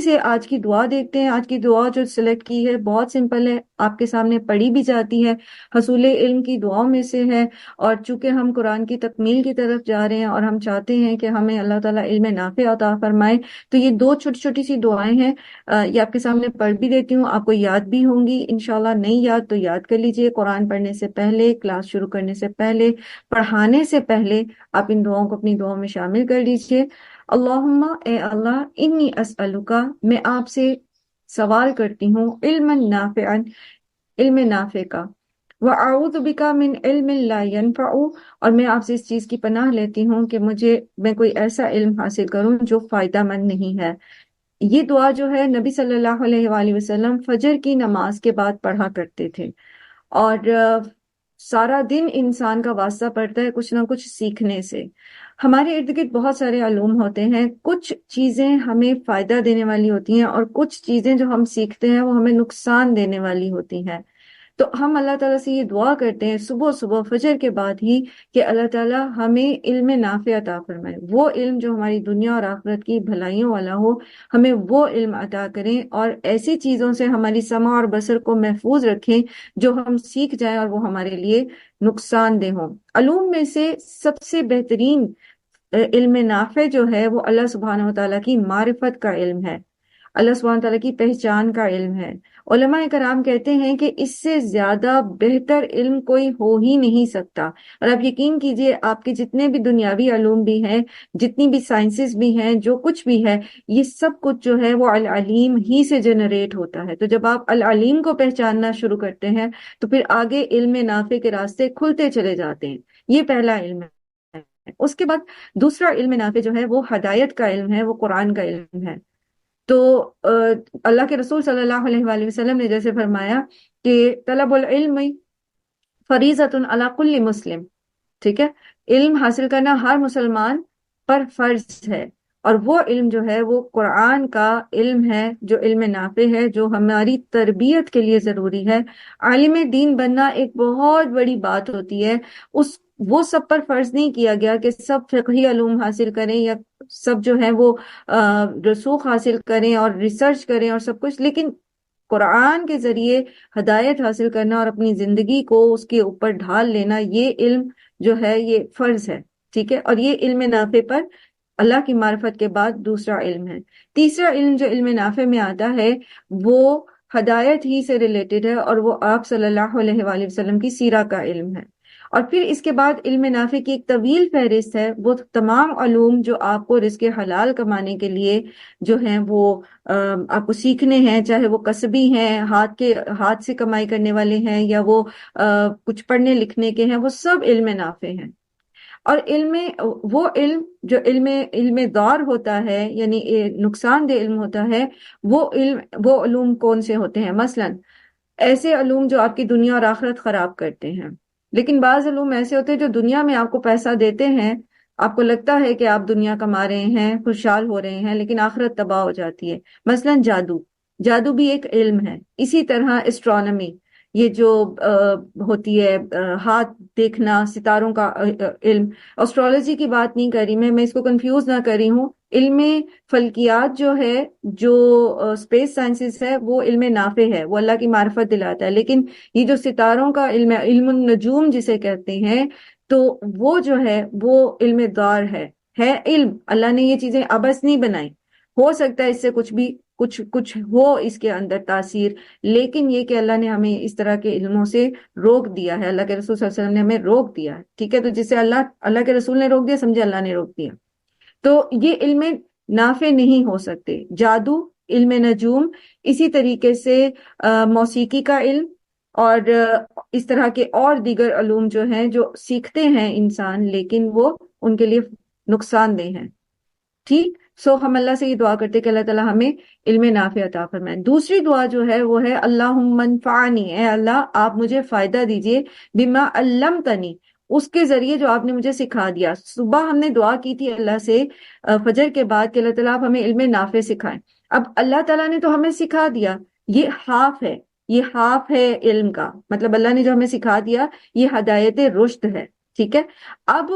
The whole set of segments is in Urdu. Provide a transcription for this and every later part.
سے آج کی دعا دیکھتے ہیں۔ آج کی دعا جو سلیکٹ کی ہے بہت سمپل ہے، آپ کے سامنے پڑھی بھی جاتی ہے، حصول علم کی دعاؤں میں سے ہے۔ اور چونکہ ہم قرآن کی تکمیل کی طرف جا رہے ہیں اور ہم چاہتے ہیں کہ ہمیں اللہ تعالیٰ علم نافع عطا فرمائے، تو یہ دو چھوٹی چھوٹی سی دعائیں ہیں، یہ آپ کے سامنے پڑھ بھی دیتی ہوں، آپ کو یاد بھی ہوں گی انشاءاللہ۔ نہیں یاد تو یاد کر لیجئے، قرآن پڑھنے سے پہلے، کلاس شروع کرنے سے پہلے، پڑھانے سے پہلے آپ ان دعاؤں کو اپنی دعاؤں میں شامل کر لیجئے۔ اللہم، اے اللہ، انی اسألک، میں آپ سے سوال کرتی ہوں، علم نافعا، علم نافع کا، وَأَعُوذُ بِكَ مِنْ عِلْمٍ لَا يَنْفَعُ، اور میں آپ سے اس چیز کی پناہ لیتی ہوں کہ میں کوئی ایسا علم حاصل کروں جو فائدہ مند نہیں ہے۔ یہ دعا جو ہے نبی صلی اللہ علیہ وآلہ وسلم فجر کی نماز کے بعد پڑھا کرتے تھے، اور سارا دن انسان کا واسطہ پڑتا ہے کچھ نہ کچھ سیکھنے سے۔ ہمارے ارد گرد بہت سارے علوم ہوتے ہیں، کچھ چیزیں ہمیں فائدہ دینے والی ہوتی ہیں اور کچھ چیزیں جو ہم سیکھتے ہیں وہ ہمیں نقصان دینے والی ہوتی ہیں۔ تو ہم اللہ تعالیٰ سے یہ دعا کرتے ہیں صبح صبح فجر کے بعد ہی کہ اللہ تعالیٰ ہمیں علم نافع عطا فرمائے، وہ علم جو ہماری دنیا اور آخرت کی بھلائیوں والا ہو، ہمیں وہ علم عطا کریں، اور ایسی چیزوں سے ہماری سمع اور بصر کو محفوظ رکھیں جو ہم سیکھ جائیں اور وہ ہمارے لیے نقصان دہ ہوں۔ علوم میں سے سب سے بہترین علم نافع جو ہے وہ اللہ سبحانہ وتعالیٰ کی معرفت کا علم ہے، اللہ سبحانہ وتعالیٰ کی پہچان کا علم ہے۔ علماء کرام کہتے ہیں کہ اس سے زیادہ بہتر علم کوئی ہو ہی نہیں سکتا، اور آپ یقین کیجئے آپ کے جتنے بھی دنیاوی علوم بھی ہیں، جتنی بھی سائنسز بھی ہیں، جو کچھ بھی ہے، یہ سب کچھ جو ہے وہ العلیم ہی سے جنریٹ ہوتا ہے۔ تو جب آپ العلیم کو پہچاننا شروع کرتے ہیں تو پھر آگے علم نافع کے راستے کھلتے چلے جاتے ہیں۔ یہ پہلا علم ہے۔ اس کے بعد دوسرا علم نافع جو ہے وہ ہدایت کا علم ہے، وہ قرآن کا علم ہے۔ تو اللہ کے رسول صلی اللہ علیہ وآلہ وسلم نے جیسے فرمایا کہ طلب العلم فریضۃ علی کل مسلم، ٹھیک ہے، علم حاصل کرنا ہر مسلمان پر فرض ہے، اور وہ علم جو ہے وہ قرآن کا علم ہے، جو علم نافع ہے، جو ہماری تربیت کے لیے ضروری ہے۔ عالم دین بننا ایک بہت بڑی بات ہوتی ہے، وہ سب پر فرض نہیں کیا گیا کہ سب فقہی علوم حاصل کریں یا سب جو ہے وہ رسوخ حاصل کریں اور ریسرچ کریں اور سب کچھ، لیکن قرآن کے ذریعے ہدایت حاصل کرنا اور اپنی زندگی کو اس کے اوپر ڈھال لینا، یہ علم جو ہے یہ فرض ہے، ٹھیک ہے۔ اور یہ علم نافع پر اللہ کی معرفت کے بعد دوسرا علم ہے۔ تیسرا علم جو علم نافع میں آتا ہے وہ ہدایت ہی سے ریلیٹڈ ہے، اور وہ آپ صلی اللہ علیہ وآلہ وسلم کی سیرہ کا علم ہے۔ اور پھر اس کے بعد علم نافع کی ایک طویل فہرست ہے، وہ تمام علوم جو آپ کو رزق حلال کمانے کے لیے جو ہیں وہ آپ کو سیکھنے ہیں، چاہے وہ کسبی ہیں، ہاتھ سے کمائی کرنے والے ہیں، یا وہ کچھ پڑھنے لکھنے کے ہیں، وہ سب علم نافع ہیں۔ اور وہ علم جو علم دار ہوتا ہے، یعنی نقصان دہ علم ہوتا ہے، وہ علوم کون سے ہوتے ہیں؟ مثلا ایسے علوم جو آپ کی دنیا اور آخرت خراب کرتے ہیں، لیکن بعض علوم ایسے ہوتے ہیں جو دنیا میں آپ کو پیسہ دیتے ہیں، آپ کو لگتا ہے کہ آپ دنیا کما رہے ہیں، خوشحال ہو رہے ہیں، لیکن آخرت تباہ ہو جاتی ہے۔ مثلا جادو بھی ایک علم ہے۔ اسی طرح اسٹرانومی، یہ جو ہوتی ہے ہاتھ دیکھنا، ستاروں کا علم، اسٹرالوجی کی بات نہیں کر رہی میں اس کو کنفیوز نہ کر رہی ہوں۔ علم فلکیات جو ہے، جو اسپیس سائنسز ہے، وہ علم نافع ہے، وہ اللہ کی معرفت دلاتا ہے، لیکن یہ جو ستاروں کا علم ہے، علم النجوم جسے کہتے ہیں، تو وہ جو ہے وہ علم دار ہے علم۔ اللہ نے یہ چیزیں عبث نہیں بنائی، ہو سکتا ہے اس سے کچھ ہو اس کے اندر تاثیر، لیکن یہ کہ اللہ نے ہمیں اس طرح کے علموں سے روک دیا ہے، اللہ کے رسول صلی اللہ علیہ وسلم نے ہمیں روک دیا ہے، ٹھیک ہے۔ تو جسے اللہ کے رسول نے روک دیا، سمجھے اللہ نے روک دیا، تو یہ علم نافع نہیں ہو سکتے۔ جادو، علم نجوم، اسی طریقے سے موسیقی کا علم، اور اس طرح کے اور دیگر علوم جو ہیں جو سیکھتے ہیں انسان لیکن وہ ان کے لیے نقصان دہ ہیں، ٹھیک۔ ہم اللہ سے یہ دعا کرتے کہ اللہ تعالیٰ ہمیں علم نافع عطا فرمائے۔ دوسری دعا جو ہے وہ ہے اللہم انفعنی، اے اللہ آپ مجھے فائدہ دیجئے، بما علمتنی، اس کے ذریعے جو آپ نے مجھے سکھا دیا۔ صبح ہم نے دعا کی تھی اللہ سے فجر کے بعد کہ اللہ تعالیٰ آپ ہمیں علم نافع سکھائیں۔ اب اللہ تعالیٰ نے تو ہمیں سکھا دیا، یہ ہاف ہے علم کا، مطلب اللہ نے جو ہمیں سکھا دیا یہ ہدایت رشد ہے، ٹھیک ہے۔ اب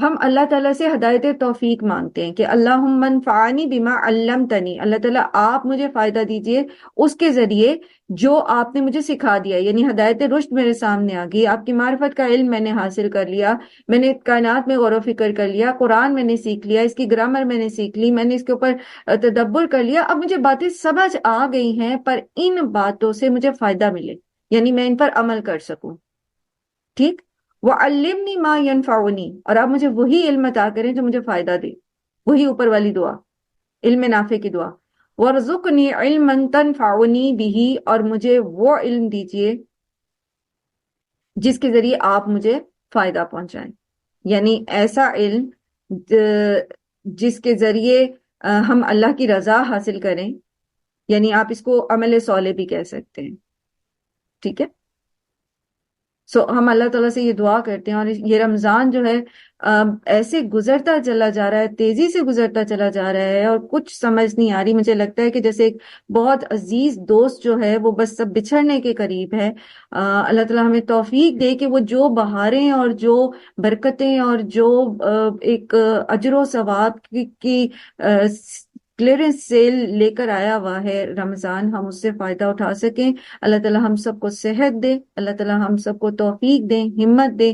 ہم اللہ تعالیٰ سے ہدایت توفیق مانگتے ہیں کہ اللہم انفعنی بما علمتنی، اللہ تعالیٰ آپ مجھے فائدہ دیجئے اس کے ذریعے جو آپ نے مجھے سکھا دیا، یعنی ہدایت رشد میرے سامنے آ گئی، آپ کی معرفت کا علم میں نے حاصل کر لیا، میں نے کائنات میں غور و فکر کر لیا، قرآن میں نے سیکھ لیا، اس کی گرامر میں نے سیکھ لی، میں نے اس کے اوپر تدبر کر لیا، اب مجھے باتیں سمجھ آ گئی ہیں، پر ان باتوں سے مجھے فائدہ ملے، یعنی میں ان پر عمل کر سکوں، ٹھیک۔ وَعَلِّمْنِي مَا يَنفَعُنِي، اور آپ مجھے وہی علم عطا کریں جو مجھے فائدہ دے، وہی اوپر والی دعا، علم نافع کی دعا۔ وَارْزُقْنِي عِلْمًا تَنْفَعُنِي بِهِ، اور مجھے وہ علم دیجئے جس کے ذریعے آپ مجھے فائدہ پہنچائیں، یعنی ایسا علم جس کے ذریعے ہم اللہ کی رضا حاصل کریں، یعنی آپ اس کو عمل صالح بھی کہہ سکتے ہیں، ٹھیک ہے۔ ہم اللہ تعالیٰ سے یہ دعا کرتے ہیں، اور یہ رمضان جو ہے ایسے گزرتا چلا جا رہا ہے، تیزی سے گزرتا چلا جا رہا ہے، اور کچھ سمجھ نہیں آ رہی، مجھے لگتا ہے کہ جیسے ایک بہت عزیز دوست جو ہے وہ بس سب بچھڑنے کے قریب ہے۔ اللہ تعالیٰ ہمیں توفیق دے کہ وہ جو بہاریں اور جو برکتیں اور جو ایک اجر و ثواب کی کلیئرنس سیل لے کر آیا ہوا ہے رمضان، ہم اس سے فائدہ اٹھا سکیں۔ اللہ تعالیٰ ہم سب کو صحت دے، اللہ تعالیٰ ہم سب کو توفیق دے، ہمت دے،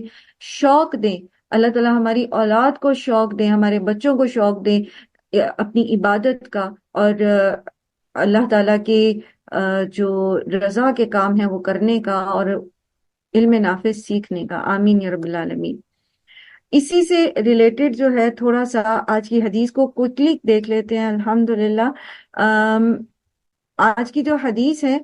شوق دے، اللہ تعالیٰ ہماری اولاد کو شوق دے، ہمارے بچوں کو شوق دے اپنی عبادت کا، اور اللہ تعالیٰ کے جو رضا کے کام ہیں وہ کرنے کا، اور علم نافع سیکھنے کا۔ آمین یا رب العالمین۔ اسی سے ریلیٹڈ جو ہے تھوڑا سا آج کی حدیث کو کوئکلی دیکھ لیتے ہیں الحمدللہ۔ آج کی جو حدیث ہے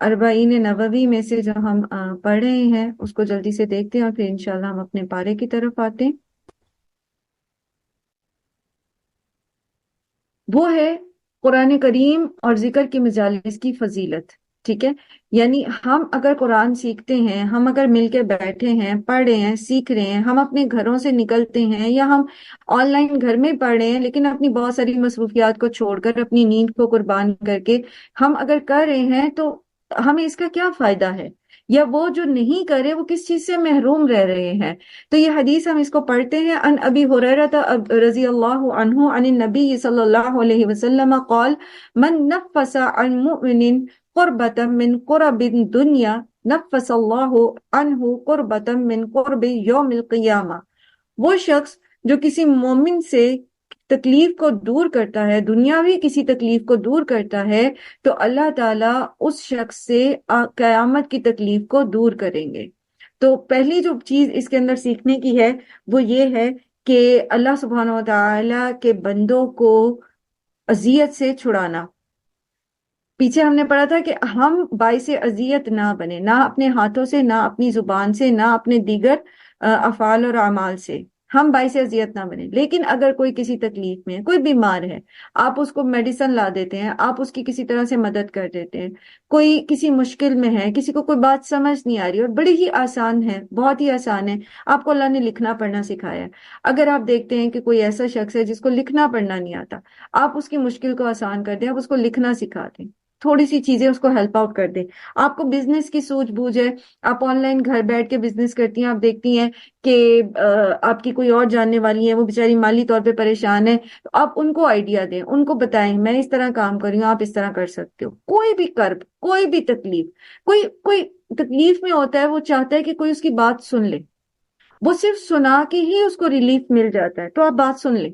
اربعین نووی میں سے جو ہم پڑھ رہے ہیں اس کو جلدی سے دیکھتے ہیں، اور پھر انشاءاللہ ہم اپنے پارے کی طرف آتے ہیں۔ وہ ہے قرآن کریم اور ذکر کی مجالس کی فضیلت، ٹھیک ہے۔ یعنی ہم اگر قرآن سیکھتے ہیں، ہم اگر مل کے بیٹھے ہیں، پڑھ رہے ہیں، سیکھ رہے ہیں، ہم اپنے گھروں سے نکلتے ہیں، یا ہم آن لائن گھر میں پڑھ رہے ہیں لیکن اپنی بہت ساری مصروفیات کو چھوڑ کر، اپنی نیند کو قربان کر کے ہم اگر کر رہے ہیں، تو ہمیں اس کا کیا فائدہ ہے، یا وہ جو نہیں کرے وہ کس چیز سے محروم رہ رہے ہیں۔ تو یہ حدیث ہم اس کو پڑھتے ہیں۔ ان ابی ہریرہ رضی اللہ عنہ عن النبی صلی اللہ علیہ وسلم قال من نفس عن مؤمن قربۃ من قرب الدنیا نفس اللہ عنہ قربۃ من قرب یوم القیامہ، وہ شخص جو کسی مومن سے تکلیف کو دور کرتا ہے، دنیاوی کسی تکلیف کو دور کرتا ہے، تو اللہ تعالیٰ اس شخص سے قیامت کی تکلیف کو دور کریں گے۔ تو پہلی جو چیز اس کے اندر سیکھنے کی ہے وہ یہ ہے کہ اللہ سبحانہ و تعالیٰ کے بندوں کو اذیت سے چھڑانا۔ پیچھے ہم نے پڑھا تھا کہ ہم باعث اذیت نہ بنے، نہ اپنے ہاتھوں سے، نہ اپنی زبان سے، نہ اپنے دیگر افعال اور اعمال سے ہم باعث اذیت نہ بنے۔ لیکن اگر کوئی کسی تکلیف میں ہے، کوئی بیمار ہے، آپ اس کو میڈیسن لا دیتے ہیں، آپ اس کی کسی طرح سے مدد کر دیتے ہیں۔ کوئی کسی مشکل میں ہے، کسی کو کوئی بات سمجھ نہیں آ رہی اور بڑی ہی آسان ہے، بہت ہی آسان ہے، آپ کو اللہ نے لکھنا پڑھنا سکھایا ہے۔ اگر آپ دیکھتے ہیں کہ کوئی ایسا شخص ہے جس کو لکھنا پڑھنا نہیں آتا، آپ اس کی مشکل کو آسان کر دیں، آپ اس کو لکھنا سکھا دیں، تھوڑی سی چیزیں اس کو ہیلپ آؤٹ کر دیں۔ آپ کو بزنس کی سوچ بوجھ ہے، آپ آن لائن گھر بیٹھ کے بزنس کرتی ہیں، آپ دیکھتی ہیں کہ آپ کی کوئی اور جاننے والی ہے، وہ بیچاری مالی طور پہ پریشان ہے، تو آپ ان کو آئیڈیا دیں، ان کو بتائیں میں اس طرح کام کر رہی ہوں، آپ اس طرح کر سکتے ہو۔ کوئی بھی کرب، کوئی بھی تکلیف، کوئی تکلیف میں ہوتا ہے، وہ چاہتا ہے کہ کوئی اس کی بات سن لے، وہ صرف سنا کے ہی اس کو ریلیف مل جاتا ہے۔ تو آپ بات سن لیں۔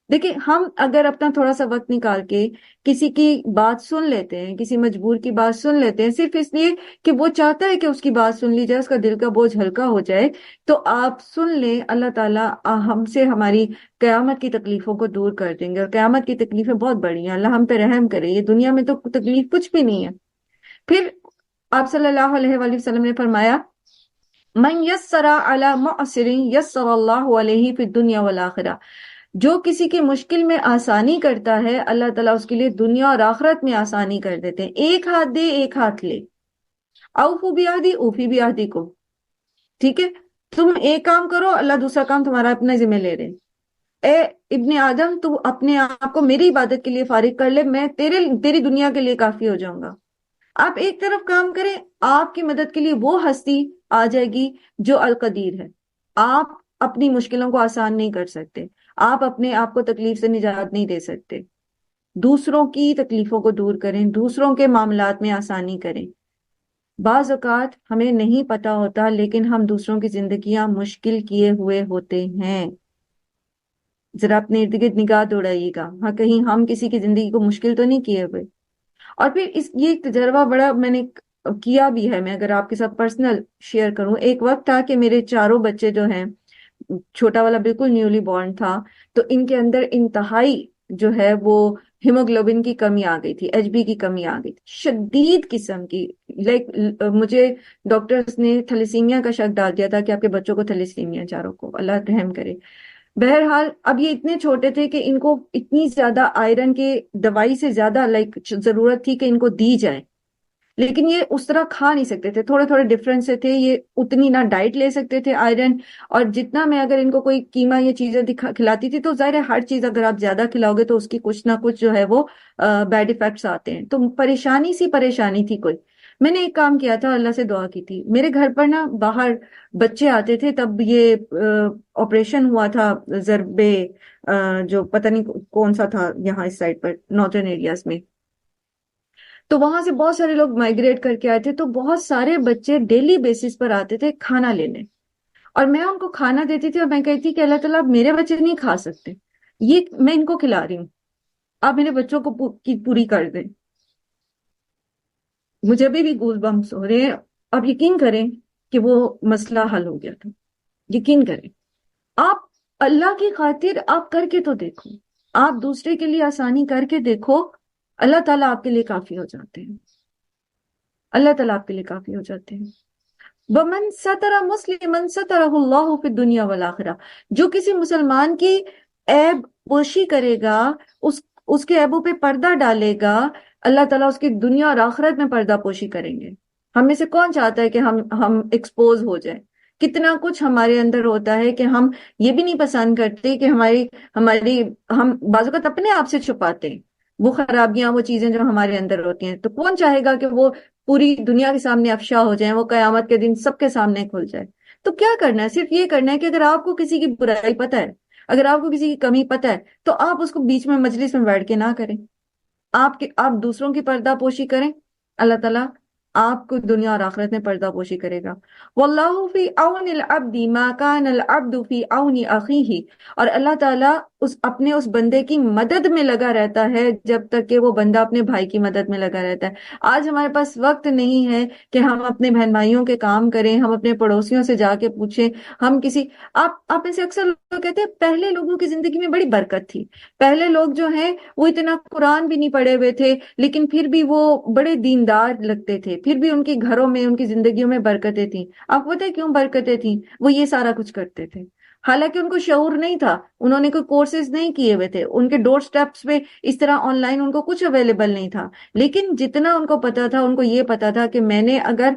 دیکھیں، ہم اگر اپنا تھوڑا سا وقت نکال کے کسی کی بات سن لیتے ہیں، کسی مجبور کی بات سن لیتے ہیں، صرف اس لیے کہ وہ چاہتا ہے کہ اس کی بات سن لی جائے، اس کا دل کا بوجھ ہلکا ہو جائے، تو آپ سن لیں، اللہ تعالیٰ ہم سے ہماری قیامت کی تکلیفوں کو دور کر دیں گے۔ اور قیامت کی تکلیفیں بہت بڑی ہیں، اللہ ہم پہ رحم کرے، یہ دنیا میں تو تکلیف کچھ بھی نہیں ہے۔ پھر آپ صلی اللہ علیہ وآلہ وسلم نے فرمایا من یسر علی معسر یسر اللہ علیہ فی الدنیا والآخرہ، جو کسی کی مشکل میں آسانی کرتا ہے، اللہ تعالیٰ اس کے لیے دنیا اور آخرت میں آسانی کر دیتے ہیں۔ ایک ہاتھ دے، ایک ہاتھ لے، اوفو بیعہدی اوفی بیعہدی کو، ٹھیک ہے۔ تم ایک کام کرو، اللہ دوسرا کام تمہارا اپنا ذمہ لے رہے۔ اے ابن آدم، تو اپنے آپ کو میری عبادت کے لیے فارغ کر لے، میں تیری دنیا کے لیے کافی ہو جاؤں گا۔ آپ ایک طرف کام کریں، آپ کی مدد کے لیے وہ ہستی آ جائے گی جو القدیر ہے۔ آپ اپنی مشکلوں کو آسان نہیں کر سکتے، آپ اپنے آپ کو تکلیف سے نجات نہیں دے سکتے۔ دوسروں کی تکلیفوں کو دور کریں، دوسروں کے معاملات میں آسانی کریں۔ بعض اوقات ہمیں نہیں پتا ہوتا لیکن ہم دوسروں کی زندگیاں مشکل کیے ہوئے ہوتے ہیں۔ ذرا اپنے ارد گرد نگاہ دوڑائیے گا، ہاں کہیں ہم کسی کی زندگی کو مشکل تو نہیں کیے ہوئے۔ اور پھر یہ ایک تجربہ بڑا میں نے کیا بھی ہے، میں اگر آپ کے ساتھ پرسنل شیئر کروں، ایک وقت تھا کہ میرے چاروں بچے جو ہیں، چھوٹا والا بالکل نیولی بورن تھا، تو ان کے اندر انتہائی جو ہے وہ ہیموگلوبن کی کمی آ گئی تھی، ایچ بی کی کمی آ گئی تھی، شدید قسم کی۔ لائک مجھے ڈاکٹرز نے تھیلیسیمیا کا شک ڈال دیا تھا کہ آپ کے بچوں کو تھیلیسیمیا، چاروں کو، اللہ رحم کرے۔ بہرحال اب یہ اتنے چھوٹے تھے کہ ان کو اتنی زیادہ آئرن کے دوائی سے زیادہ لائک ضرورت تھی کہ ان کو دی جائے، لیکن یہ اس طرح کھا نہیں سکتے تھے، تھوڑے تھوڑے ڈفرینس سے تھے، یہ اتنی نہ ڈائٹ لے سکتے تھے آئرن، اور جتنا میں اگر ان کو کوئی قیمہ یہ چیزیں کھلاتی تھی تو ظاہر ہے ہر چیز اگر آپ زیادہ کھلاؤ گے تو اس کی کچھ نہ کچھ جو ہے وہ بیڈ ایفیکٹس آتے ہیں، تو پریشانی تھی کوئی۔ میں نے ایک کام کیا تھا، اللہ سے دعا کی تھی، میرے گھر پر نا باہر بچے آتے تھے، تب یہ آپریشن ہوا تھا ضربے جو پتہ نہیں کون سا تھا یہاں اس سائڈ پر نارتھرن ایریاز میں، تو وہاں سے بہت سارے لوگ مائگریٹ کر کے آئے تھے، تو بہت سارے بچے ڈیلی بیسس پر آتے تھے کھانا لینے، اور میں ان کو کھانا دیتی تھی اور میں کہتی کہ اللہ تعالیٰ میرے بچے نہیں کھا سکتے، یہ میں ان کو کھلا رہی ہوں، آپ میرے بچوں کو کی پوری کر دیں۔ مجھے ابھی بھی گوز بمپس ہو رہے ہیں۔ آپ یقین کریں کہ وہ مسئلہ حل ہو گیا تھا، یقین کریں۔ آپ اللہ کی خاطر آپ کر کے تو دیکھو، آپ دوسرے کے لیے آسانی کر کے دیکھو، اللہ تعالیٰ آپ کے لیے کافی ہو جاتے ہیں، اللہ تعالیٰ آپ کے لیے کافی ہو جاتے ہیں۔ وَمَن سَتَرَ مُسْلِمًا سَتَرَهُ اللَّهُ فِي الدُّنْيَا وَالْآخِرَةِ، جو کسی مسلمان کی عیب پوشی کرے گا، اس کے عیبوں پہ پردہ ڈالے گا، اللہ تعالیٰ اس کی دنیا اور آخرت میں پردہ پوشی کریں گے۔ ہم میں سے کون چاہتا ہے کہ ہم ایکسپوز ہو جائیں؟ کتنا کچھ ہمارے اندر ہوتا ہے کہ ہم یہ بھی نہیں پسند کرتے کہ ہماری ہم بعض اوقات اپنے آپ سے چھپاتے ہیں وہ خرابیاں، وہ چیزیں جو ہمارے اندر ہوتی ہیں، تو کون چاہے گا کہ وہ پوری دنیا کے سامنے افشا ہو جائیں، وہ قیامت کے دن سب کے سامنے کھل جائے؟ تو کیا کرنا ہے؟ صرف یہ کرنا ہے کہ اگر آپ کو کسی کی برائی پتہ ہے، اگر آپ کو کسی کی کمی پتہ ہے، تو آپ اس کو بیچ میں مجلس میں بیٹھ کے نہ کریں، آپ دوسروں کی پردہ پوشی کریں، اللہ تعالیٰ آپ کو دنیا اور آخرت میں پردہ پوشی کرے گا۔ واللہ فی عون العبد ما کان العبد فی عون اخیہ، اور اللہ تعالیٰ اپنے اس بندے کی مدد میں لگا رہتا ہے جب تک کہ وہ بندہ اپنے بھائی کی مدد میں لگا رہتا ہے۔ آج ہمارے پاس وقت نہیں ہے کہ ہم اپنے بہن بھائیوں کے کام کریں، ہم اپنے پڑوسیوں سے جا کے پوچھیں، ہم کسی آپ میں سے اکثر لوگ کہتے ہیں پہلے لوگوں کی زندگی میں بڑی برکت تھی، پہلے لوگ جو ہیں وہ اتنا قرآن بھی نہیں پڑھے ہوئے تھے لیکن پھر بھی وہ بڑے دیندار لگتے تھے، پھر بھی ان کے گھروں میں ان کی زندگیوں میں برکتیں تھیں۔ آپ کو پتہ ہے کیوں برکتیں تھیں؟ وہ یہ سارا کچھ کرتے تھے، حالانکہ ان کو شعور نہیں تھا، انہوں نے کوئی کورسز نہیں کیے ہوئے تھے، ان کے ڈور سٹیپس پہ اس طرح آن لائن ان کو کچھ اویلیبل نہیں تھا، لیکن جتنا ان کو پتا تھا، ان کو یہ پتا تھا کہ میں نے اگر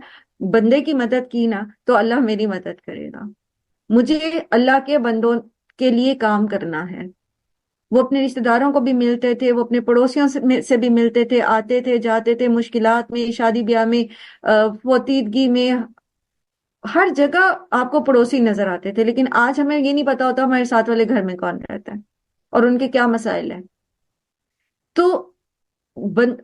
بندے کی مدد کی نا تو اللہ میری مدد کرے گا، مجھے اللہ کے بندوں کے لیے کام کرنا ہے۔ وہ اپنے رشتہ داروں کو بھی ملتے تھے، وہ اپنے پڑوسیوں سے بھی ملتے تھے، آتے تھے جاتے تھے، مشکلات میں، شادی بیاہ میں، فوتیدگی میں، ہر جگہ آپ کو پڑوسی نظر آتے تھے، لیکن آج ہمیں یہ نہیں پتا ہوتا ہمارے ساتھ والے گھر میں کون رہتا ہے اور ان کے کیا مسائل ہیں۔ تو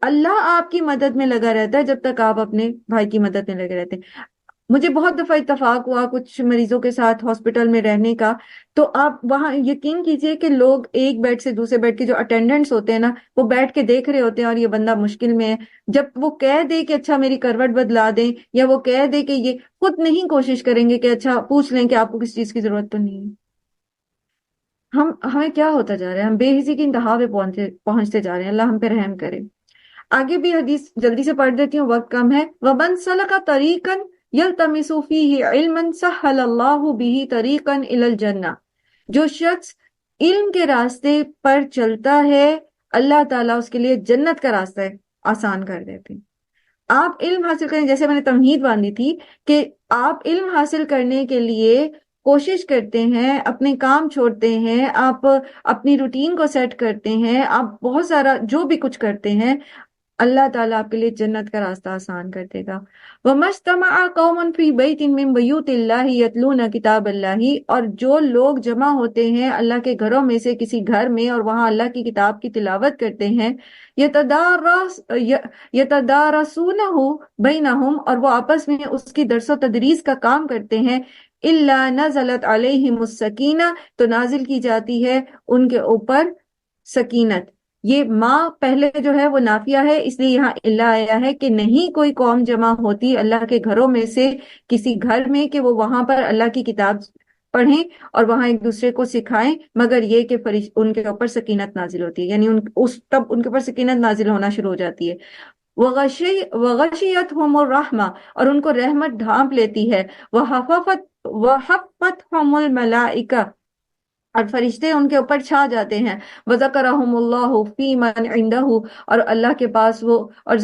اللہ آپ کی مدد میں لگا رہتا ہے جب تک آپ اپنے بھائی کی مدد میں لگے رہتے ہیں۔ مجھے بہت دفعہ اتفاق ہوا کچھ مریضوں کے ساتھ ہاسپٹل میں رہنے کا، تو آپ وہاں یقین کیجئے کہ لوگ ایک بیڈ سے دوسرے بیڈ کے جو اٹینڈنٹس ہوتے ہیں نا، وہ بیٹھ کے دیکھ رہے ہوتے ہیں اور یہ بندہ مشکل میں ہے، جب وہ کہہ دے کہ اچھا میری کروٹ بدلا دیں، یا وہ کہہ دے کہ یہ خود نہیں کوشش کریں گے کہ اچھا پوچھ لیں کہ آپ کو کسی چیز کی ضرورت تو نہیں ہے۔ ہمیں کیا ہوتا جا رہا ہے؟ ہم بے حسی کی انتہا پہ پہنچتے جا رہے ہیں، اللہ ہم پہ رحم کرے۔ آگے بھی حدیث جلدی سے پڑھ دیتی ہوں، وقت کم ہے۔ وَمَنْ سَلَكَ طَرِيقًا يَلْتَمِسُ فِيهِ عِلْمًا سَهَّلَ اللَّهُ بِهِ طَرِيقًا إِلَى الْجَنَّةِ، جو شخص علم کے راستے پر چلتا ہے اللہ تعالیٰ اس کے لیے جنت کا راستہ آسان کر دیتے ہیں۔ آپ علم حاصل کریں، جیسے میں نے تمہید باندھی تھی کہ آپ علم حاصل کرنے کے لیے کوشش کرتے ہیں، اپنے کام چھوڑتے ہیں، آپ اپنی روٹین کو سیٹ کرتے ہیں، آپ بہت سارا جو بھی کچھ کرتے ہیں، اللہ تعالیٰ آپ کے لیے جنت کا راستہ آسان کر دے گا۔ وَمَجْتَمَعَ قَوْمٌ فِي بَيْتٍ مِّن بُيُوتِ اللَّهِ يَتْلُونَ كِتَابَ اللَّهِ، اور جو لوگ جمع ہوتے ہیں اللہ کے گھروں میں سے کسی گھر میں اور وہاں اللہ کی کتاب کی تلاوت کرتے ہیں، يَتَدَارَسُونَهُ بَيْنَهُمْ، اور وہ آپس میں اس کی درس و تدریس کا کام کرتے ہیں، إِلَّا نَزَلَتْ عَلَيْهِمُ السَّكِينَةُ، تو نازل کی جاتی ہے ان کے اوپر سکینت۔ یہ ماں پہلے جو ہے وہ نافیہ ہے، اس لیے یہاں اللہ آیا ہے کہ نہیں کوئی قوم جمع ہوتی اللہ کے گھروں میں سے کسی گھر میں کہ وہ وہاں پر اللہ کی کتاب پڑھیں اور وہاں ایک دوسرے کو سکھائیں، مگر یہ کہ ان کے اوپر سکینت نازل ہوتی ہے، یعنی تب ان کے اوپر سکینت نازل ہونا شروع ہو جاتی ہے۔ وغشیتہم الرحمہ، اور ان کو رحمت ڈھانپ لیتی ہے، وحفتہم الملائکہ، اور فرشتے ان کے اوپر چھا جاتے ہیں، وَذَكَرَهُمُ اللَّهُ فِي مَنْ عِنْدَهُ، اور اللہ کے پاس وہ اور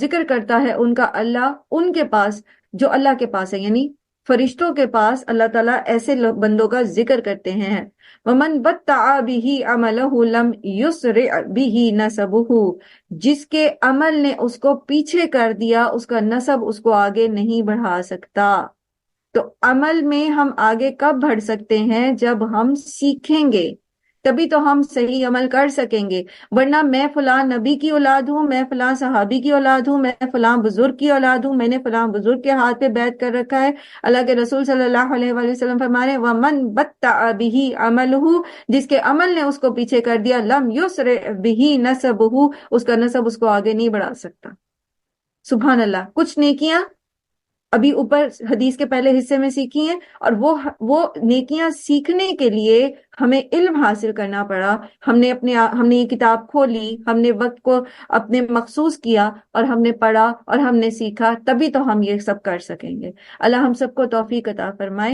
ذکر کرتا ہے ان کا اللہ ان کے پاس جو اللہ کے پاس ہے، یعنی فرشتوں کے پاس اللہ تعالیٰ ایسے بندوں کا ذکر کرتے ہیں۔ وَمَنْ بَطَّعَ بِهِ عَمَلَهُ لَمْ يُسْرِعْ بِهِ نَسَبُهُ، جس کے عمل نے اس کو پیچھے کر دیا اس کا نسب اس کو آگے نہیں بڑھا سکتا۔ تو عمل میں ہم آگے کب بڑھ سکتے ہیں؟ جب ہم سیکھیں گے، تبھی تو ہم صحیح عمل کر سکیں گے، ورنہ میں فلاں نبی کی اولاد ہوں، میں فلاں صحابی کی اولاد ہوں، میں فلاں بزرگ کی اولاد ہوں، میں نے فلاں بزرگ کے ہاتھ پہ بیعت کر رکھا ہے۔ اللہ کے رسول صلی اللہ علیہ وآلہ وسلم فرما رہے ہیں وَمَن بَطَّعَ بِهِ عَمَلُهُ، جس کے عمل نے اس کو پیچھے کر دیا، لم یسرع بِهِ نسبُهُ، اس کا نسب اس کو آگے نہیں بڑھا سکتا۔ سبحان اللہ۔ کچھ نیکیاں ابھی اوپر حدیث کے پہلے حصے میں سیکھی ہیں، اور وہ نیکیاں سیکھنے کے لیے ہمیں علم حاصل کرنا پڑا، ہم نے یہ کتاب کھولی، ہم نے وقت کو اپنے مخصوص کیا اور ہم نے پڑھا اور ہم نے سیکھا، تبھی تو ہم یہ سب کر سکیں گے۔ اللہ ہم سب کو توفیق عطا فرمائے۔